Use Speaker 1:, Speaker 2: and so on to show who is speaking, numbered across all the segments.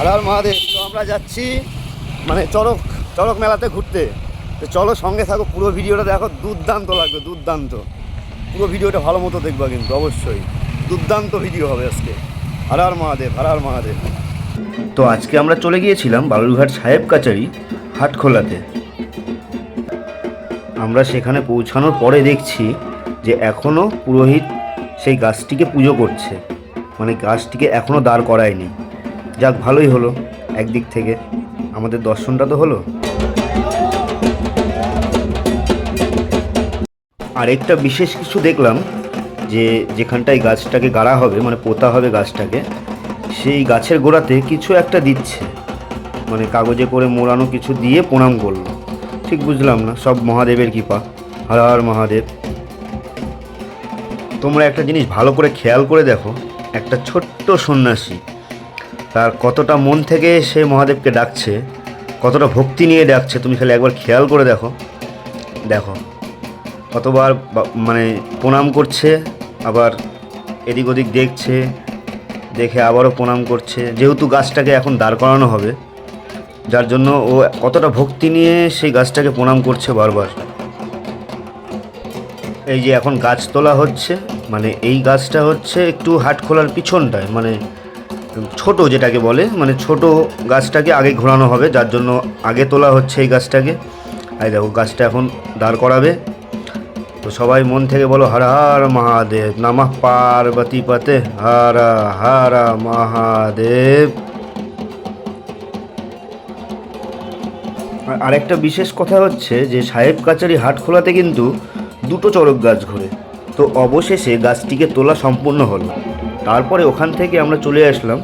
Speaker 1: হর হর মহাদেব। তো আমরা যাচ্ছি মানে চড়ক মেলাতে ঘুরতে। তো চলো সঙ্গে থাকো, পুরো ভিডিওটা দেখো, দুর্দান্ত লাগবে, দুর্দান্ত। পুরো ভিডিওটা ভালো মতো দেখবা কিন্তু অবশ্যই, দুর্দান্ত ভিডিও হবে আজকে। হর হর মহাদেব, হর হর মহাদেব। তো আজকে আমরা চলে গিয়েছিলাম বালুরঘাট সাহেব কাচারি হাটখোলাতে। আমরা সেখানে পৌঁছানোর পরে দেখছি যে এখনও পুরোহিত সেই গাছটিকে পুজো করছে, মানে গাছটিকে এখনও দাঁড় করায়নি। যাক, ভালোই হলো, একদিক থেকে আমাদের দর্শনটা তো হলো। আরেকটা বিশেষ কিছু দেখলাম যে যেখানটায় গাছটাকে গাড়া হবে, মানে পোতা হবে গাছটাকে, সেই গাছের গোড়াতে কিছু একটা দিচ্ছে, মানে কাগজে করে মোড়ানো কিছু দিয়ে প্রণাম করলো। ঠিক বুঝলাম না, সব মহাদেবের কৃপা। হর হর মহাদেব। তোমরা একটা জিনিস ভালো করে খেয়াল করে দেখো, একটা ছোট্ট সন্ন্যাসী তার কতটা মন থেকে সে মহাদেবকে ডাকছে, কতটা ভক্তি নিয়ে ডাকছে, তুমি খালি একবার খেয়াল করে দেখো। দেখো কতবার মানে প্রণাম করছে, আবার এদিক ওদিক দেখছে, দেখে আবারও প্রণাম করছে। যেহেতু গাছটাকে এখন দাঁড় করানো হবে, যার জন্য ও কতটা ভক্তি নিয়ে সেই গাছটাকে প্রণাম করছে বারবার। এই যে এখন গাছ তোলা হচ্ছে, মানে এই গাছটা হচ্ছে একটু হাটখোলার পিছনটায়, মানে ছোট যেটাকে বলে, মানে ছোট গাছটাকে আগে ঘোরানো হবে, যার জন্য আগে তোলা হচ্ছে এই গাছটাকে। আর দেখো গাছটা এখন দাঁড় করাবে। তো সবাই মন থেকে বলো হর হর মহাদেব, নমঃ পার্বতী পতে, হর হর মহাদেব। আরেকটা বিশেষ কথা হচ্ছে যে সাহেব কাচারি হাটখোলাতে কিন্তু দুটো চড়ক গাছ ঘোরে। তো অবশেষে গাছটিকে তোলা সম্পূর্ণ হলো। তারপরে ওখান থেকে আমরা চলে আসলাম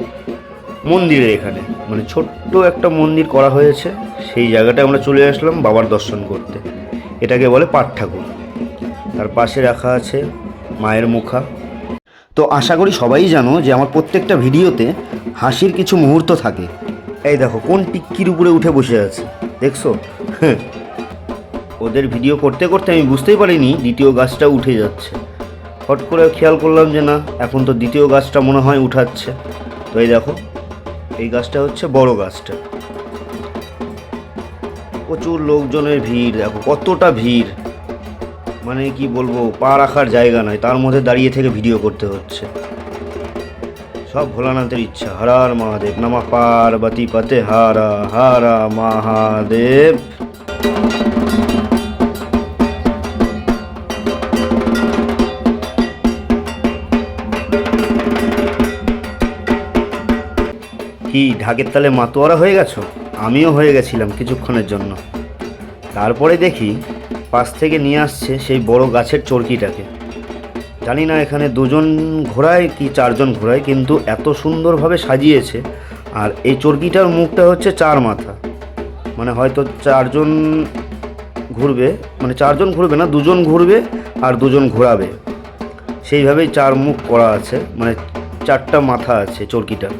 Speaker 1: মন্দিরে। এখানে মানে ছোট্ট একটা মন্দির করা হয়েছে, সেই জায়গাটায় আমরা চলে আসলাম বাবার দর্শন করতে। এটাকে বলে পাট ঠাকুর। তার পাশে রাখা আছে মায়ের মুখা। তো আশা করি সবাই জানো যে আমার প্রত্যেকটা ভিডিওতে হাসির কিছু মুহূর্ত থাকে। এই দেখো কোন টিক্কির উপরে উঠে বসে আছে, দেখছো? ওদের ভিডিও করতে করতে আমি বুঝতেই পারিনি দ্বিতীয় গাছটা উঠে যাচ্ছে। হট করে খেয়াল করলাম যে না, এখন তো দ্বিতীয় গাছটা মনে হয় উঠাচ্ছে। তো এই দেখো, এই গাছটা হচ্ছে বড় গাছটা। প্রচুর লোকজনের ভিড়, দেখো কতটা ভিড়, মানে কি বলবো, পা রাখার জায়গা নয়, তার মধ্যে দাঁড়িয়ে থেকে ভিডিও করতে হচ্ছে। সব ভোলানাথের ইচ্ছা। হর হর মহাদেব, নমঃ পার্বতী পতে, হর হর মহাদেব। কি ঢাকের তালে মাতোয়ারা হয়ে গেছো? আমিও হয়ে গেছিলাম কিছুক্ষণের জন্য। তারপরে দেখি পাশ থেকে নিয়ে আসছে সেই বড় গাছের চরকিটাকে। জানি না এখানে দুজন ঘোড়ায় কি চারজন ঘোড়ায়, কিন্তু এত সুন্দরভাবে সাজিয়েছে। আর এই চরকিটার মুখটা হচ্ছে চার মাথা, মানে হয়তো চারজন ঘুরবে, মানে চারজন ঘুরবে না, দুজন ঘুরবে আর দুজন ঘোরাবে, সেইভাবেই চার মুখ করা আছে, মানে চারটা মাথা আছে চরকিটা।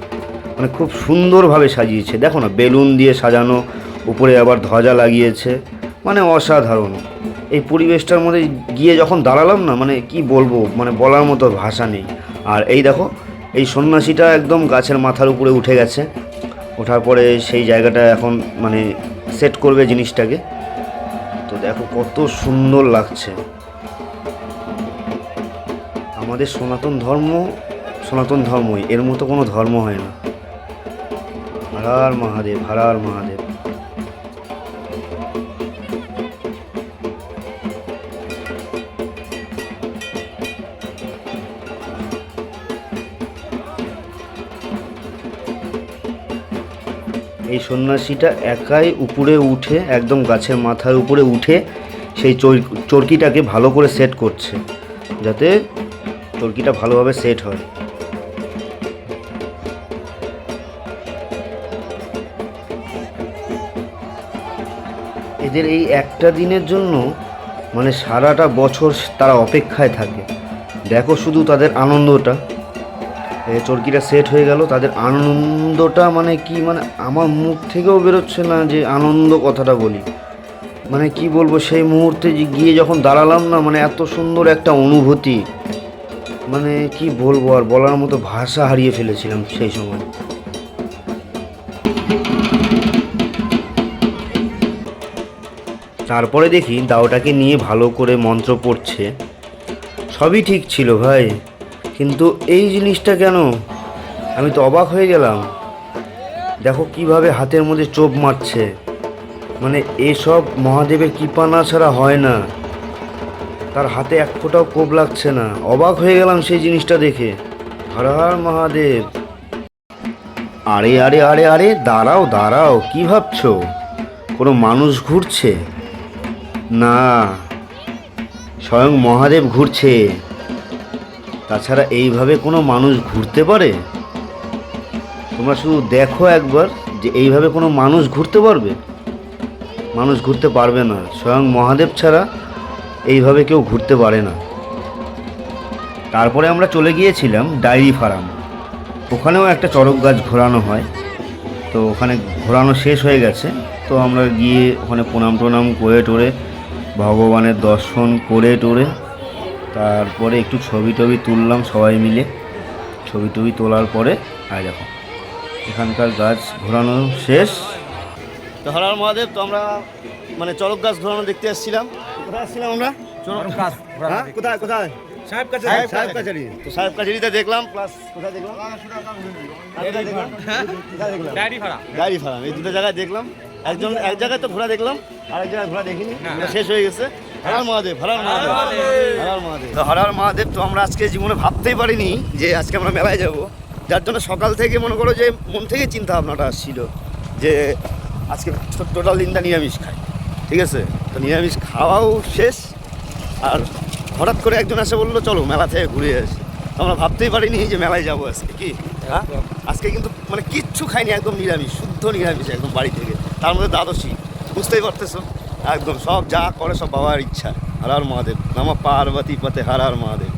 Speaker 1: মানে খুব সুন্দরভাবে সাজিয়েছে, দেখো না, বেলুন দিয়ে সাজানো, উপরে আবার ধ্বজা লাগিয়েছে, মানে অসাধারণ। এই পরিবেশটার মধ্যে গিয়ে যখন দাঁড়ালাম না, মানে কি বলবো, মানে বলার মতো ভাষা নেই। আর এই দেখো, এই সন্ন্যাসীটা একদম গাছের মাথার উপরে উঠে গেছে। ওঠার পরে সেই জায়গাটা এখন মানে সেট করবে জিনিসটাকে। তো দেখো কত সুন্দর লাগছে। আমাদের সনাতন ধর্মই, এর মতো কোনো ধর্ম হয় না। হর হর মহাদেব, হর হর মহাদেব। এই সন্ন্যাসীটা একাই উপরে উঠে, একদম গাছের মাথার উপরে উঠে সেই চরকিটাকে ভালো করে সেট করছে, যাতে চরকিটা ভালোভাবে সেট হয়। এদের এই একটা দিনের জন্য মানে সারাটা বছর তারা অপেক্ষায় থাকে। দেখো শুধু তাদের আনন্দটা। চরকিটা সেট হয়ে গেল, তাদের আনন্দটা মানে কি, মানে আমার মুখ থেকেও বেরোচ্ছে না যে আনন্দ কথাটা বলি। মানে কি বলবো, সেই মুহূর্তে গিয়ে যখন দাঁড়ালাম না, মানে এত সুন্দর একটা অনুভূতি, মানে কি বলবো, আর বলার মতো ভাষা হারিয়ে ফেলেছিলাম সেই সময়। তারপরে দেখি দাওটাকে নিয়ে ভালো করে মন্ত্র পড়ছে। সবই ঠিক ছিল ভাই, কিন্তু এই জিনিসটা কেন? আমি তো অবাক হয়ে গেলাম। দেখো কিভাবে হাতের মধ্যে চোপ মারছে, মানে এসব মহাদেবের কৃপা না ছাড়া হয় না। তার হাতে এক ফোঁটাও কোপ লাগছে না। অবাক হয়ে গেলাম সেই জিনিসটা দেখে। হর হর মহাদেব। আরে আরে আরে আরে, দাঁড়াও দাঁড়াও, কি ভাবছো কোনো মানুষ ঘুরছে? না, স্বয়ং মহাদেব ঘুরছে। তাছাড়া এইভাবে কোনো মানুষ ঘুরতে পারে? তোমরা শুধু দেখো একবার যে এইভাবে কোনো মানুষ ঘুরতে পারবে? মানুষ ঘুরতে পারবে না, স্বয়ং মহাদেব ছাড়া এইভাবে কেউ ঘুরতে পারে না। তারপরে আমরা চলে গিয়েছিলাম ডায়েরি ফার্ম। ওখানেও একটা চড়ক গাছ ঘোরানো হয়, তো ওখানে ঘোরানো শেষ হয়ে গেছে। তো আমরা গিয়ে ওখানে প্রণাম টনাম করে টোরে ভগবানের দর্শন করে টোরে তারপরে একটু ছবি টবি তুললাম সবাই মিলে। ছবি টবি তোলার পরে আর দেখো এখানকার গাছ ঘোরানো শেষ। তো হর হর মহাদেব। তো আমরা মানে চড়ক গাছ ঘোরানো দেখতে এসেছিলাম। কোথায় আসছিলাম আমরা? হ্যাঁ, কোথায় কোথায়? সাহেব কাছারি। তো সাহেব কাছারিতে দেখলাম, প্লাস কোথায় দেখলাম? Dairy farm. এই দুটো জায়গায় দেখলাম। এক জায়গায় তো ঘোরা দেখলাম, আরেক জায়গায় ঘোরা দেখিনি, শেষ হয়ে গেছে। হর হর মহাদেব, হর হর মহাদেব, হর হর মহাদেব। তো হর হর মহাদেব। তো আমরা আজকে জীবনে ভাবতেই পারিনি যে আজকে আমরা মেলায় যাব, যার জন্য সকাল থেকে মনে করো যে মন থেকে চিন্তা ভাবনাটা আসছিল যে আজকে টোটাল দিনটা নিরামিষ খাই। ঠিক আছে, তো নিরামিষ খাওয়াও শেষ। আর হঠাৎ করে একজন এসে বললো চলো মেলা থেকে ঘুরে আসি। তো আমরা ভাবতেই পারিনি যে মেলায় যাবো আজকে। কি হ্যাঁ, আজকে কিন্তু মানে কিচ্ছু খাইনি, একদম নিরামিষ, শুদ্ধ নিরামিষ একদম বাড়ি থেকে। তার মধ্যে দ্বাদশী, বুঝতেই পারতেছো, একদম সব যা করে সব বাবার ইচ্ছা। হর হর মহাদেব, নমঃ পার্বতী পতে হর হর মহাদেব।